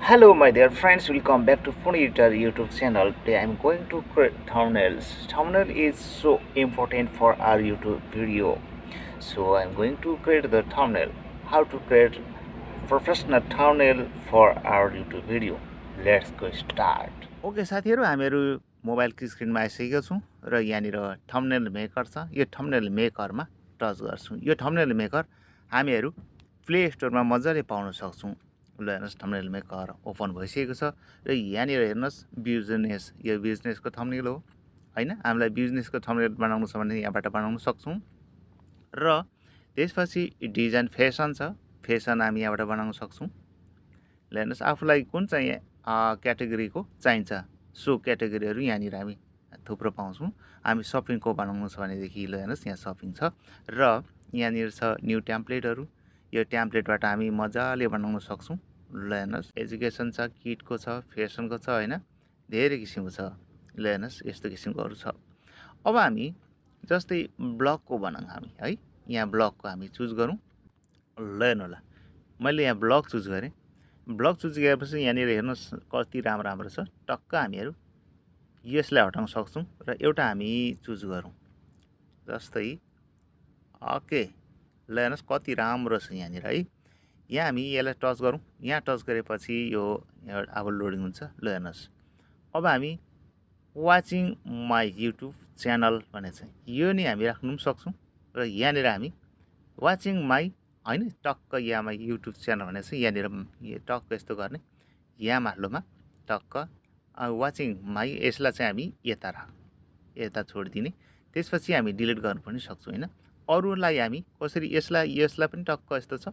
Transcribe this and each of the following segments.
Hello my dear friends, welcome back to Phone Editor YouTube channel. Today I'm going to create thumbnails. Thumbnail is so important for our YouTube video. So I'm going to create the thumbnail. How to create professional thumbnail for our YouTube video. Let's go start. Okay साथीहरु हामीहरु मोबाइलको स्क्रिनमा आइसकेका छौं र यहाँनिर thumbnail maker छ। यो thumbnail मेकरमा touch गर्छौं। यो थम्बनेल मेकर हामीहरु प्ले स्टोरमा मजाले पाउन सक्छौं। ल हेर्नुस् थम्बनेल मेकर ओपन भइसकेको छ र यहाँनिर हेर्नुस् बिजनेस यो बिजनेसको थम्बनेल हो हैन। हामीलाई बिजनेसको थम्बनेल बनाउनु छ भने यहाँबाट बनाउन सक्छौं र त्यसपछि डिजाइन फेसन छ। फेसन हामी यहाँबाट बनाउन सक्छौं। ल हेर्नुस् आफुलाई कुन चाहिँ क्याटेगोरीको चाहिन्छ सो क्याटेगोरीहरु यहाँनिर हामी थुप्रो पाउँछौं। हामी शपिङको बनाउनु छ भनेदेखि ल हेर्नुस् यहाँ शपिङ छ र यहाँनिर छ न्यू टेम्प्लेटहरु। यो टेम्प्लेटबाट हामी मजाले बनाउन सक्छौं। ल हेर्नुस् एजुकेसन छ, किटको छ, फेसनको छ हैन। धेरै किसिमको छ। ल हेर्नुस् यस्तो किसिमकोहरु छ। अब हामी जस्तै ब्लगको बनाउँ हामी है। यहाँ ब्लगको हामी चुज गरौँ। ल हेर्नु होला मैले यहाँ ब्लग चुज गरे। ब्लग चुज गरेपछि यहाँनिर हेर्नुस् कति राम्रो छ। टक्क हामीहरु यसलाई हटाउन सक्छौं र एउटा हामी चुज गरौँ। जस्तै ओके ल हेर्नुस् कति राम्रो छ यहाँनिर है। यहाँ हामी यसलाई टच गरौँ। यहाँ टच गरेपछि यो अब लोडिङ हुन्छ। ल हेर्नुस् अब हामी वाचिङ माई युट्युब च्यानल भने चाहिँ यो नि हामी राख्नु पनि सक्छौं र यहाँनिर हामी वाचिङ माई हैन टक्क यहाँ माई युट्युब च्यानल भने चाहिँ यहाँनिर टक्क यस्तो गर्ने। यहाँ माथिल्लोमा टक्क वाचिङ माई यसलाई चाहिँ हामी यता छोडिदिने। त्यसपछि हामी डिलिट गर्न पनि सक्छौं हैन। अरुलाई हामी कसरी यसलाई पनि टक्क यस्तो छ।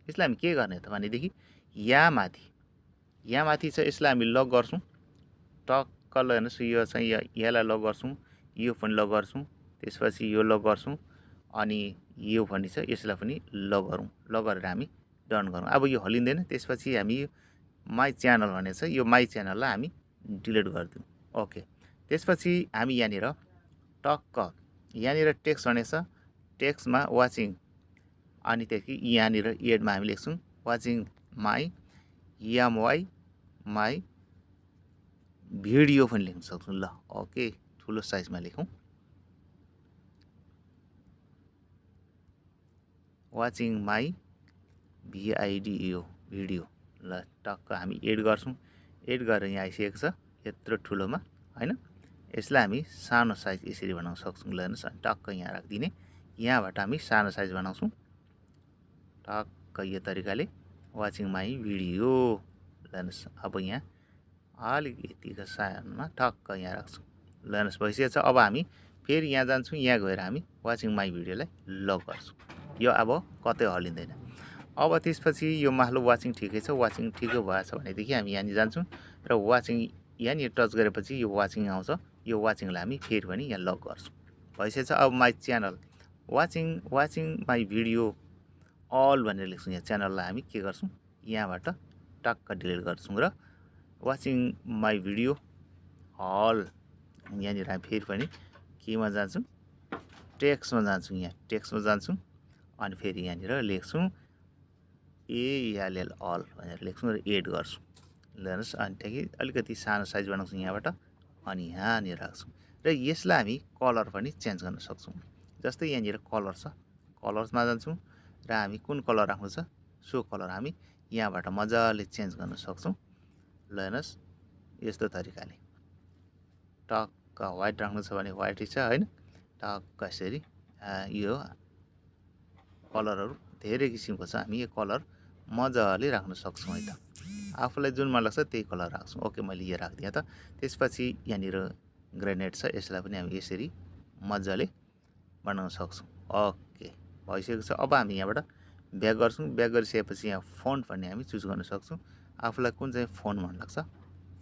यसलाई हामी के गर्ने त भनेदेखि यहाँ माथि छ यसलाई हामी लक गर्छौं। टक्क ल हेर्नुस् यो चाहिँ यसलाई लक गर्छौं। यो पनि लक गर्छौं। त्यसपछि यो लक गर्छौं अनि यो पनि छ यसलाई पनि लक गरौँ। लक गरेर हामी डन गरौँ। अब यो हलिँदैन। त्यसपछि हामी माई च्यानल भने छ यो माई च्यानललाई हामी डिलिट गर्दियौं। ओके त्यसपछि हामी यहाँनिर टक्क यहाँनिर टेक्स्ट भने छ टेक्स्टमा वाचिङ अनि त्यसपछि यहाँनिर एडमा हामी लेख्छौं वाचिङ माई माई भिडियो पनि लेख्न सक्छौं। ल ओके ठुलो साइजमा लेखौं। वाचिङ माई भिडियो ल टक्क हामी एड गर्छौं। एड गरेर यहाँ आइसकेको छ यत्रो ठुलोमा हैन। यसलाई हामी सानो साइज यसरी बनाउन सक्छौं। ल हेर्नुस् टक्क यहाँ राख्दिने। यहाँबाट हामी सानो साइज बनाउँछौं। टक्क यो तरिकाले वाचिङ माई भिडियो ल हेर्नुस् अब यहाँ अलिकति सानोमा टक्क यहाँ राख्छौं। ल हेर्नुस् भइसकेको छ। अब हामी फेरि यहाँ जान्छौं। यहाँ गएर हामी वाचिङ माई भिडियोलाई लक गर्छौं। यो अब कतै हलिँदैन। अब त्यसपछि यो माथिल्लो वाचिङ ठिकै छ। वाचिङ ठिकै भएछ भनेदेखि हामी यहाँ जान्छौं र वाचिङ यहाँ टच गरेपछि यो वाचिङ आउँछ। यो वाचिङलाई हामी फेरि पनि यहाँ लक गर्छौं। भइसकेछ। अब my channel watching my video all भनेर लेख्छौं। यहाँ च्यानललाई हामी के गर्छौं यहाँबाट टक्क डिलिट गर्छौं र वाचिङ माई भिडियो अल यहाँनिर हामी फेरि पनि केमा जान्छौं टेक्स्टमा जान्छौं। यहाँ टेक्स्टमा जान्छौं अनि फेरि यहाँनिर लेख्छौं ALL अल भनेर लेख्छौं र एड गर्छौं। ल हेर्नुस् अनि त्यसपछि अलिकति सानो साइज बनाउँछौं यहाँबाट अनि यहाँनिर राख्छौं र यसलाई हामी कलर पनि चेन्ज गर्न सक्छौं। जस्तै यहाँनिर कलर छ कलर्समा जान्छौं र हामी कुन कलर राख्नु छ सो कलर हामी यहाँबाट मजाले चेन्ज गर्न सक्छौं। ल हेर्नुस् यस्तो तरिकाले टक्क व्हाइट राख्नु छ भने व्हाइट छ हैन। टक्क यसरी यो कलरहरु धेरै किसिमको छ। हामी यो कलर मजाले राख्न सक्छौं है त। आफुलाई जुन मन लाग्छ त्यही कलर राख्छौं। ओके मैले यो राख्दिए त। त्यसपछि यहाँनिर ग्रेनेड छ यसलाई पनि हामी यसरी मजाले बनाउन सक्छौं। ओके भइसकेको छ। अब हामी यहाँबाट ब्याक गर्छौं। ब्याक गरिसकेपछि यहाँ फन्ट भन्ने हामी चुज गर्न सक्छौं। आफुलाई कुन चाहिँ फन्ट मन लाग्छ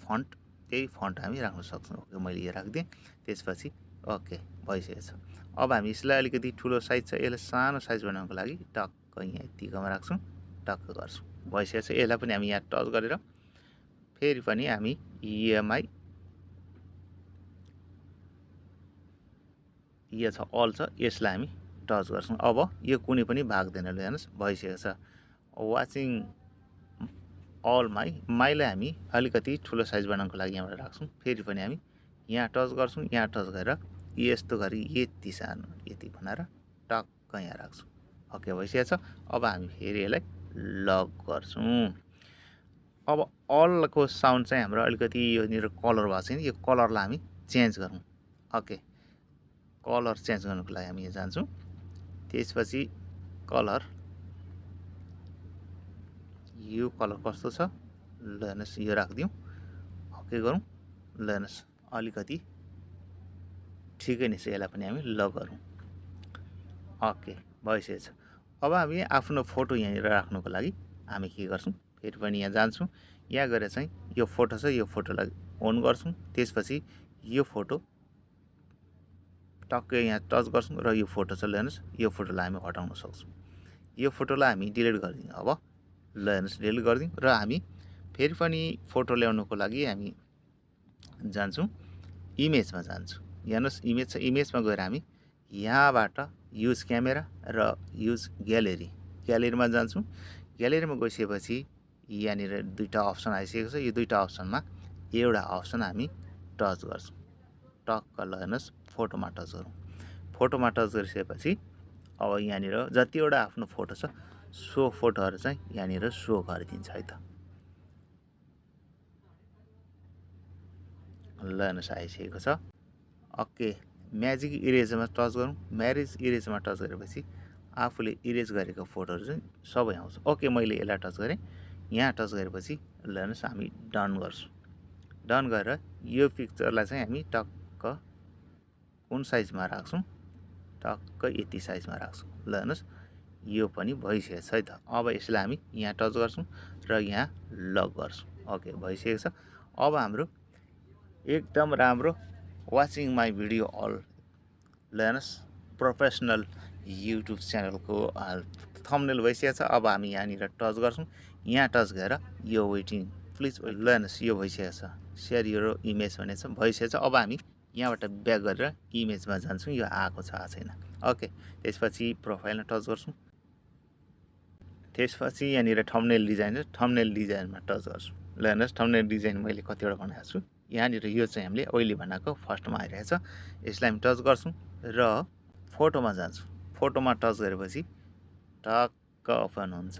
फन्ट त्यही फन्ट हामी राख्न सक्छौं। ओके मैले यो राख्दिए। त्यसपछि ओके भइसकेको छ। अब हामी यसलाई अलिकति ठुलो साइज छ यसलाई सानो साइज बनाउनको लागि टक्क यहाँ यतिकोमा राख्छौं टक्क गर्छौं। भइसकेको छ। यसलाई पनि हामी यहाँ टच गरेर फेरि पनि हामी EMI यो छ अल छ यसलाई हामी टच गर्छौं। अब यो कुनै पनि भाग्दैन। ल हेर्नुस् भइसकेको छ। वाचिङ अल माईलाई हामी अलिकति ठुलो साइज बनाउनको लागि यहाँबाट राख्छौँ। फेरि पनि हामी यहाँ टच गर्छौँ, यहाँ टच गरेर यस्तो गरी यति सानो यति बनाएर टक्क यहाँ राख्छौँ। ओके भइसकेको छ। अब हामी फेरि यसलाई लक गर्छौँ। अब अलको साउन्ड चाहिँ हाम्रो अलिकति योनिर कलर भएको छैन, यो कलरलाई हामी चेन्ज गरौँ। ओके कलर चेन्ज गर्नुको लागि हामी यहाँ जान्छौँ। त्यसपछि कलर, यो कलर कस्तो छ ल हेर्नुहोस्, यो राखिदिउँ। ओके गरौँ। ल हेर्नुहोस् अलिकति ठिकै नै छ, यसलाई पनि हामी लक गरौँ। ओके भइसकेको छ। अब हामी आफ्नो फोटो यहाँनिर राख्नुको लागि हामी के गर्छौँ, फेरि पनि यहाँ जान्छौँ। यहाँ गएर चाहिँ यो फोटो छ, यो फोटोलाई अन गर्छौँ। त्यसपछि यो फोटो टक्कै यहाँ टच गर्छौँ र यो फोटो छ, ल हेर्नुहोस् यो फोटोलाई हामी हटाउन सक्छौँ। यो फोटोलाई हामी डिलिट गरिदिउँ। अब ल हेर्नुहोस् डिलिट गरिदिउँ र हामी फेरि पनि फोटो ल्याउनुको लागि हामी जान्छौँ, इमेजमा जान्छौँ। हेर्नुहोस् इमेज छ, इमेजमा गएर हामी यहाँबाट युज क्यामेरा र युज ग्यालेरीमा जान्छौँ। ग्यालेरीमा गइसकेपछि यहाँनिर दुईवटा अप्सन आइसकेको छ। यो दुईवटा अप्सनमा एउटा अप्सन हामी टच गर्छौँ। टक्क ल हेर्नुहोस् फोटोमा टच गरौँ। फोटोमा टच गरिसकेपछि अब यहाँनिर जतिवटा आफ्नो फोटो छ सो फोटोहरू चाहिँ यहाँनिर सो गरिदिन्छ है त। ल हेर्नुहोस् आइसकेको छ। ओके म्याजिक इरेजरमा टच गरौँ। म्याजिक इरेजमा टच गरेपछि आफूले इरेज गरेको फोटोहरू चाहिँ सबै आउँछ। ओके मैले यसलाई टच गरेँ। यहाँ टच गरेपछि ल हेर्नुहोस् हामी डन गर्छौँ। डन गरेर यो पिक्चरलाई चाहिँ हामी टक्क कुन साइजमा राख्छौँ, टक्क यति साइजमा राख्छौँ। ल हेर्नुहोस् यो पनि भइसकेको छ है त। अब यसलाई हामी यहाँ टच गर्छौँ र यहाँ लक गर्छौँ। ओके भइसकेको छ। अब हाम्रो एकदम राम्रो वाचिङ माई भिडियो अल, ल हेर्नुहोस् प्रोफेसनल युट्युब च्यानलको थम्बनेल भइसकेको छ। अब हामी यहाँनिर टच गर्छौँ। यहाँ टच गरेर यो वेटिङ प्लिज, ल हेर्नुहोस् यो भइसकेको छ। सेयर यो इमेज भनेको छ, भइसकेको छ। अब हामी यहाँबाट ब्याक गरेर इमेजमा जान्छौँ। यो आएको छ छैन। ओके त्यसपछि प्रोफाइलमा टच गर्छौँ। त्यसपछि यहाँनिर थम्बनेल डिजाइन छ, थम्बनेल डिजाइनमा टच गर्छौँ। ल हेर्नुहोस् थम्बनेल डिजाइन मैले कतिवटा बनाएको छु। यहाँनिर यो चाहिँ हामीले अहिले बनाएको फर्स्टमा आइरहेछ। यसलाई हामी टच गर्छौँ र फोटोमा जान्छौँ। फोटोमा टच गरेपछि टक्क ओपन हुन्छ।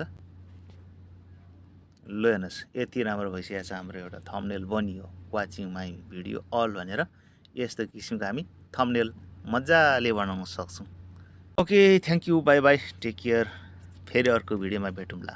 ल हेर्नुहोस् यति राम्रो भइसकेको छ। हाम्रो एउटा थम्बनेल बनियो, वाचिङ माई भिडियो अल भनेर। यस्तो किसिमको हामी थम्बनेल मजाले बनाउन सक्छौँ। Okay thank you, bye bye, take care. फेरि अर्को भिडियोमा भेटौँला।